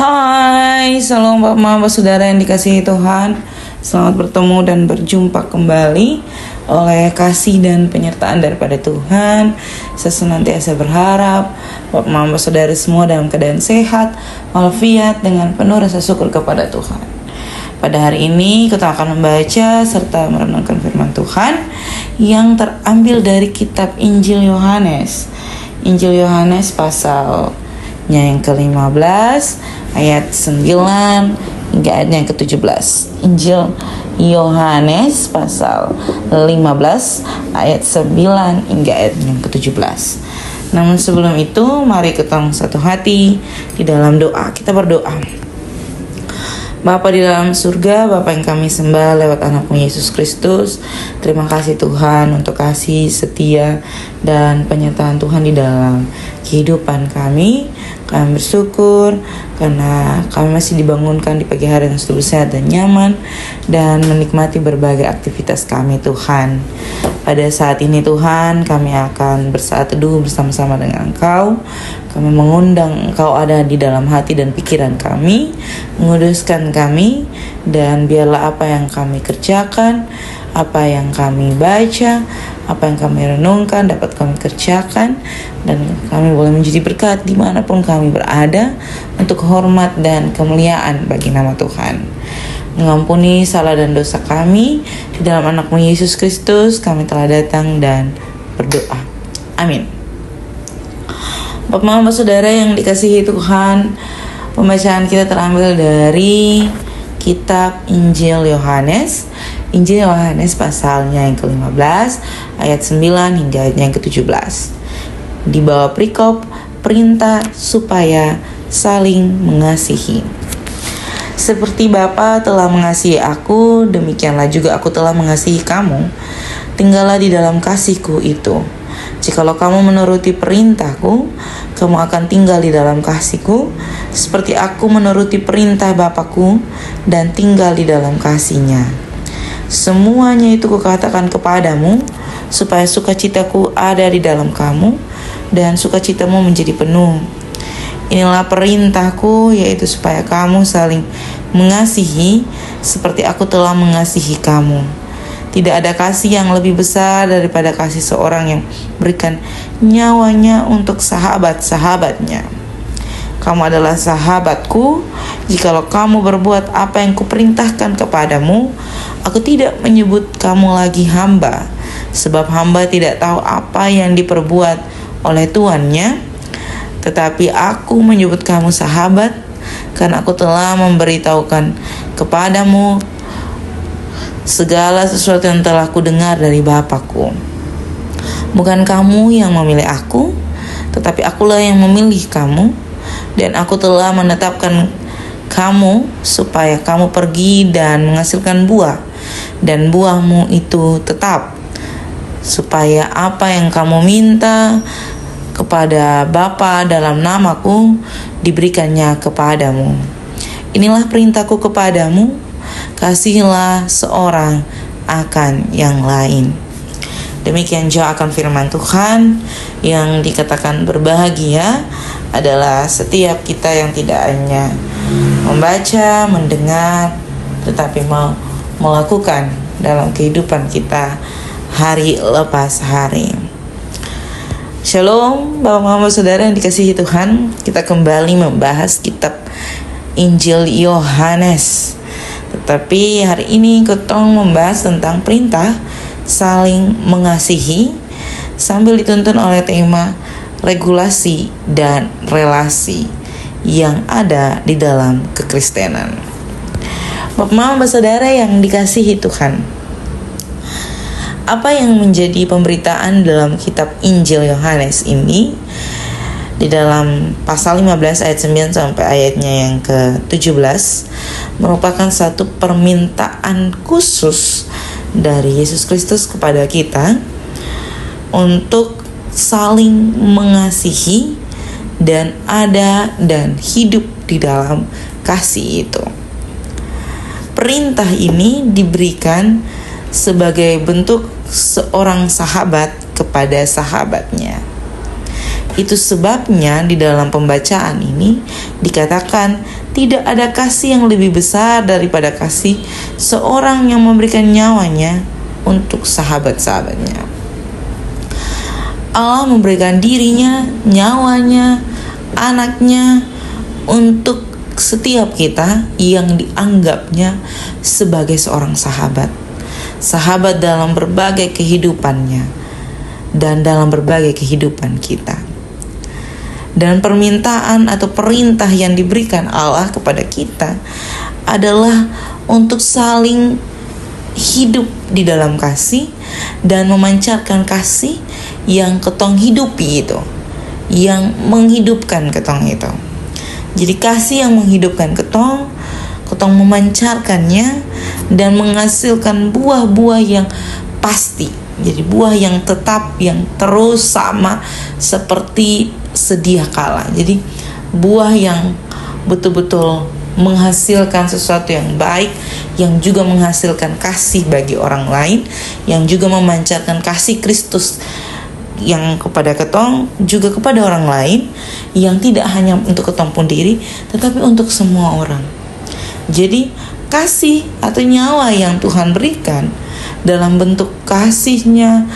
Hai, salam Bapak Saudara yang dikasihi Tuhan. Selamat bertemu dan berjumpa kembali oleh kasih dan penyertaan daripada Tuhan. Saya senantiasa berharap Bapak Saudara semua dalam keadaan sehat, walafiat, dengan penuh rasa syukur kepada Tuhan. Pada hari ini kita akan membaca serta merenungkan firman Tuhan yang terambil dari kitab Injil Yohanes. Injil Yohanes pasalnya yang ke-15 ayat 9 hingga ayat yang ke-17. Injil Yohanes pasal 15 ayat 9 hingga ayat yang ke-17. Namun sebelum itu, mari kita satu hati di dalam doa. Kita berdoa. Bapa di dalam surga, Bapa yang kami sembah lewat anakmu Yesus Kristus, terima kasih Tuhan untuk kasih setia dan penyertaan Tuhan di dalam kehidupan kami. Kami bersyukur karena kami masih dibangunkan di pagi hari yang selalu sehat dan nyaman, dan menikmati berbagai aktivitas kami Tuhan. Pada saat ini Tuhan, kami akan bersaat teduh bersama-sama dengan Engkau. Kami mengundang Engkau ada di dalam hati dan pikiran kami, menguduskan kami, dan biarlah apa yang kami kerjakan, apa yang kami baca, apa yang kami renungkan dapat kami kerjakan, dan kami boleh menjadi berkat dimanapun kami berada, untuk hormat dan kemuliaan bagi nama Tuhan. Mengampuni salah dan dosa kami, di dalam anakmu Yesus Kristus kami telah datang dan berdoa. Amin. Bapak Saudara yang dikasihi Tuhan, pembacaan kita terambil dari kitab Injil Yohanes. Injil Yohanes pasalnya yang ke-15 ayat 9 hingga ayat yang ke-17. Di bawah perikop perintah supaya saling mengasihi. Seperti Bapa telah mengasihi aku, demikianlah juga aku telah mengasihi kamu. Tinggallah di dalam kasihku itu. Jikalau kamu menuruti perintahku, kamu akan tinggal di dalam kasihku, seperti aku menuruti perintah Bapakku dan tinggal di dalam kasihnya. Semuanya itu kukatakan kepadamu, supaya sukacitaku ada di dalam kamu, dan sukacitamu menjadi penuh. Inilah perintahku, yaitu supaya kamu saling mengasihi, seperti aku telah mengasihi kamu. Tidak ada kasih yang lebih besar daripada kasih seorang yang berikan nyawanya untuk sahabat-sahabatnya. Kamu adalah sahabatku, jikalau kamu berbuat apa yang kuperintahkan kepadamu. Aku tidak menyebut kamu lagi hamba, sebab hamba tidak tahu apa yang diperbuat oleh tuannya. Tetapi aku menyebut kamu sahabat, karena aku telah memberitahukan kepadamu segala sesuatu yang telah kudengar dari Bapakku. Bukan kamu yang memilih aku, tetapi akulah yang memilih kamu, dan aku telah menetapkan kamu supaya kamu pergi dan menghasilkan buah, dan buahmu itu tetap, supaya apa yang kamu minta kepada Bapa dalam namaku diberikannya kepadamu. Inilah perintahku kepadamu, kasihilah seorang akan yang lain. Demikian jauh akan firman Tuhan. Yang dikatakan berbahagia adalah setiap kita yang tidak hanya membaca, mendengar, tetapi mau melakukan dalam kehidupan kita hari lepas hari. Shalom Bapak Saudara yang dikasihi Tuhan. Kita kembali membahas kitab Injil Yohanes. Tetapi hari ini kita membahas tentang perintah saling mengasihi, sambil dituntun oleh tema regulasi dan relasi yang ada di dalam kekristenan. Bapak Saudara yang dikasihi Tuhan, apa yang menjadi pemberitaan dalam kitab Injil Yohanes ini? Di dalam pasal 15 ayat 9 sampai ayatnya yang ke-17 merupakan satu permintaan khusus dari Yesus Kristus kepada kita untuk saling mengasihi dan ada dan hidup di dalam kasih itu. Perintah ini diberikan sebagai bentuk seorang sahabat kepada sahabatnya. Itu sebabnya di dalam pembacaan ini dikatakan tidak ada kasih yang lebih besar daripada kasih seorang yang memberikan nyawanya untuk sahabat-sahabatnya. Allah memberikan dirinya, nyawanya, anaknya untuk setiap kita yang dianggapnya sebagai seorang sahabat. Sahabat dalam berbagai kehidupannya dan dalam berbagai kehidupan kita. Dan permintaan atau perintah yang diberikan Allah kepada kita adalah untuk saling hidup di dalam kasih dan memancarkan kasih yang ketong hidupi itu, yang menghidupkan ketong itu. Jadi kasih yang menghidupkan ketong memancarkannya dan menghasilkan buah-buah yang pasti. Jadi buah yang tetap, yang terus sama seperti sedia kala. Jadi buah yang betul-betul menghasilkan sesuatu yang baik, yang juga menghasilkan kasih bagi orang lain, yang juga memancarkan kasih Kristus yang kepada ketong, juga kepada orang lain, yang tidak hanya untuk ketong sendiri, tetapi untuk semua orang. Jadi kasih atau nyawa yang Tuhan berikan dalam bentuk kasih-Nya,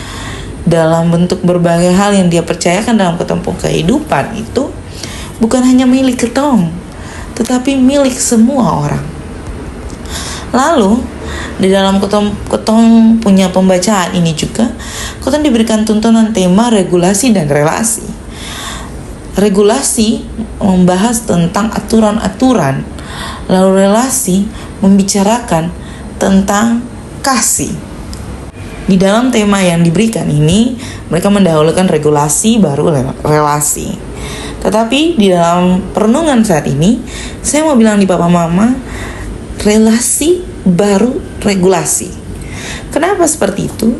dalam bentuk berbagai hal yang Dia percayakan dalam ketempuh kehidupan itu bukan hanya milik ketong, tetapi milik semua orang. Lalu di dalam ketong punya pembacaan ini juga ketong diberikan tuntunan tema regulasi dan relasi. Regulasi membahas tentang aturan-aturan, lalu relasi membicarakan tentang kasih. Di dalam tema yang diberikan ini, mereka mendahulukan regulasi baru relasi. Tetapi di dalam perenungan saat ini, saya mau bilang di Papa Mama, relasi baru regulasi. Kenapa seperti itu?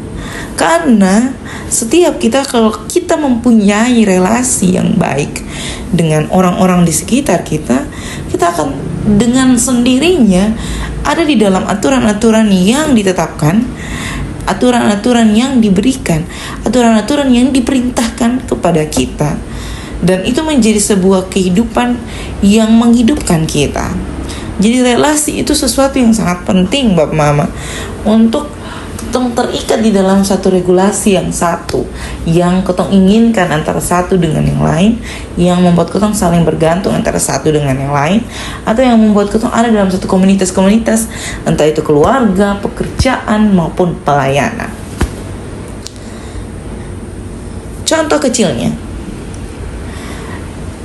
Karena setiap kita, kalau kita mempunyai relasi yang baik dengan orang-orang di sekitar kita, kita akan dengan sendirinya ada di dalam aturan-aturan yang ditetapkan, aturan-aturan yang diberikan, aturan-aturan yang diperintahkan kepada kita. Dan itu menjadi sebuah kehidupan yang menghidupkan kita. Jadi relasi itu sesuatu yang sangat penting Bapak Mama, untuk ketong terikat di dalam satu regulasi yang satu, yang ketong inginkan antara satu dengan yang lain, yang membuat ketong saling bergantung antara satu dengan yang lain, atau yang membuat ketong ada dalam satu komunitas-komunitas, entah itu keluarga, pekerjaan, maupun pelayanan. Contoh kecilnya,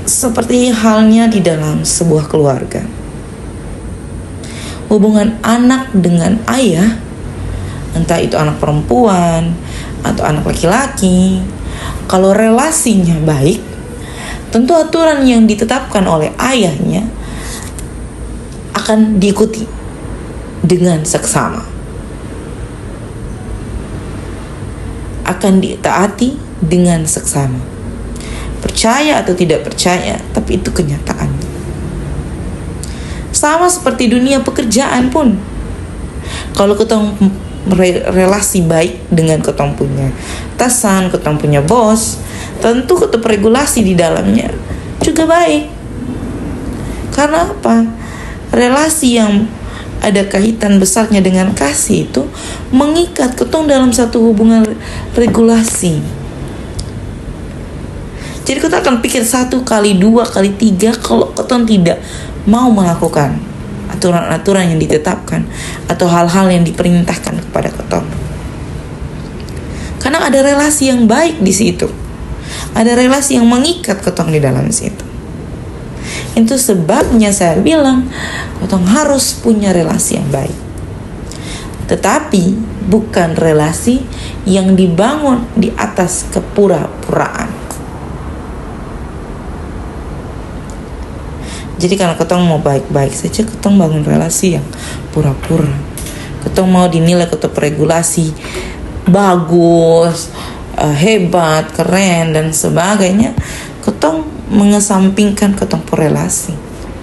seperti halnya di dalam sebuah keluarga, hubungan anak dengan ayah, entah itu anak perempuan atau anak laki-laki, kalau relasinya baik, tentu aturan yang ditetapkan oleh ayahnya akan diikuti dengan seksama, akan ditaati dengan seksama. Percaya atau tidak percaya, tapi itu kenyataannya. Sama seperti dunia pekerjaan pun, kalau ketong relasi baik dengan ketong punya atasan, ketong punya bos, tentu ketong regulasi di dalamnya juga baik. Karena apa? Relasi yang ada kaitan besarnya dengan kasih itu mengikat ketong dalam satu hubungan regulasi. Jadi kita akan pikir 1 kali 2 kali 3 kalau ketong tidak mau melakukan aturan-aturan yang ditetapkan atau hal-hal yang diperintahkan kepada ketong. Karena ada relasi yang baik di situ. Ada relasi yang mengikat ketong di dalam situ. Itu sebabnya saya bilang ketong harus punya relasi yang baik. Tetapi bukan relasi yang dibangun di atas kepura-puraan. Jadi karena ketong mau baik-baik saja, ketong bangun relasi yang pura-pura. Ketong mau dinilai ketong regulasi bagus, hebat, keren, dan sebagainya. Ketong mengesampingkan ketong relasi.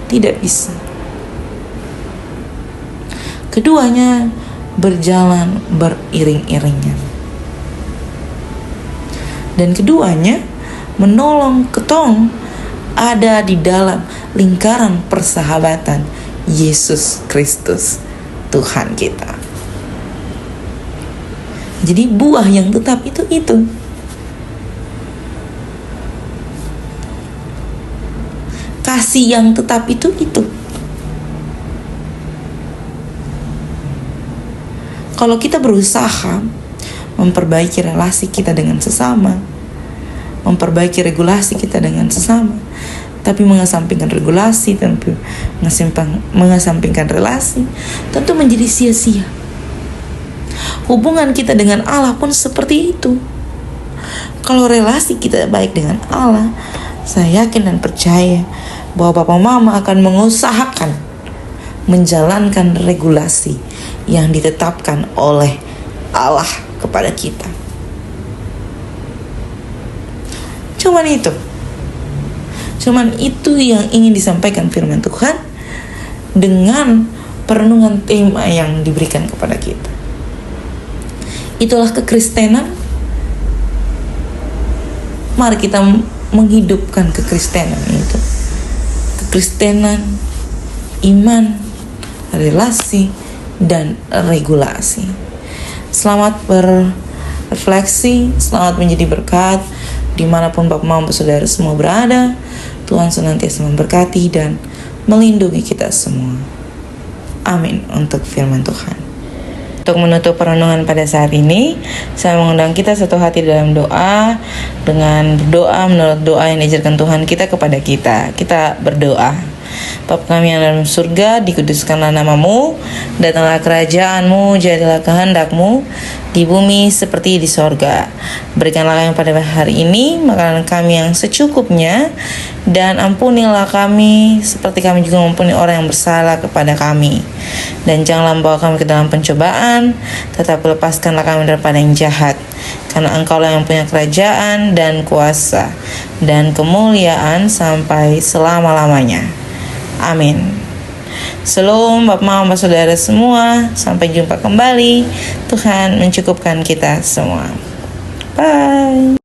Tidak bisa. Keduanya berjalan beriring-iringan. Dan keduanya menolong ketong ada di dalam lingkaran persahabatan Yesus Kristus Tuhan kita. Jadi buah yang tetap itu. Kasih yang tetap itu. Kalau kita berusaha memperbaiki relasi kita dengan sesama, memperbaiki regulasi kita dengan sesama, tapi mengesampingkan regulasi, tapi mengesampingkan relasi, tentu menjadi sia-sia. Hubungan kita dengan Allah pun seperti itu. Kalau relasi kita baik dengan Allah, saya yakin dan percaya bahwa Papa Mama akan mengusahakan menjalankan regulasi yang ditetapkan oleh Allah kepada kita. Cuman itu yang ingin disampaikan firman Tuhan dengan perenungan tema yang diberikan kepada kita. Itulah kekristenan. Mari kita menghidupkan kekristenan itu. Kekristenan, iman, relasi, dan regulasi. Selamat berrefleksi, selamat menjadi berkat dimanapun Bapak Mama Saudara semua berada. Tuhan senantiasa memberkati dan melindungi kita semua. Amin untuk firman Tuhan. Untuk menutup perenungan pada saat ini, saya mengundang kita satu hati dalam doa, dengan berdoa menurut doa yang diajarkan Tuhan kita kepada kita. Kita berdoa. Bapa kami yang dalam surga, dikuduskanlah namamu, datanglah kerajaanmu, jadilah kehendakmu di bumi seperti di sorga. Berikanlah kami pada hari ini makanan kami yang secukupnya, dan ampunilah kami seperti kami juga mengampuni orang yang bersalah kepada kami. Dan janganlah membawa kami ke dalam pencobaan, tetapi lepaskanlah kami daripada yang jahat. Karena Engkaulah yang punya kerajaan dan kuasa dan kemuliaan sampai selama-lamanya. Amin. Shalom Bapak Mama Saudara semua. Sampai jumpa kembali. Tuhan mencukupkan kita semua. Bye.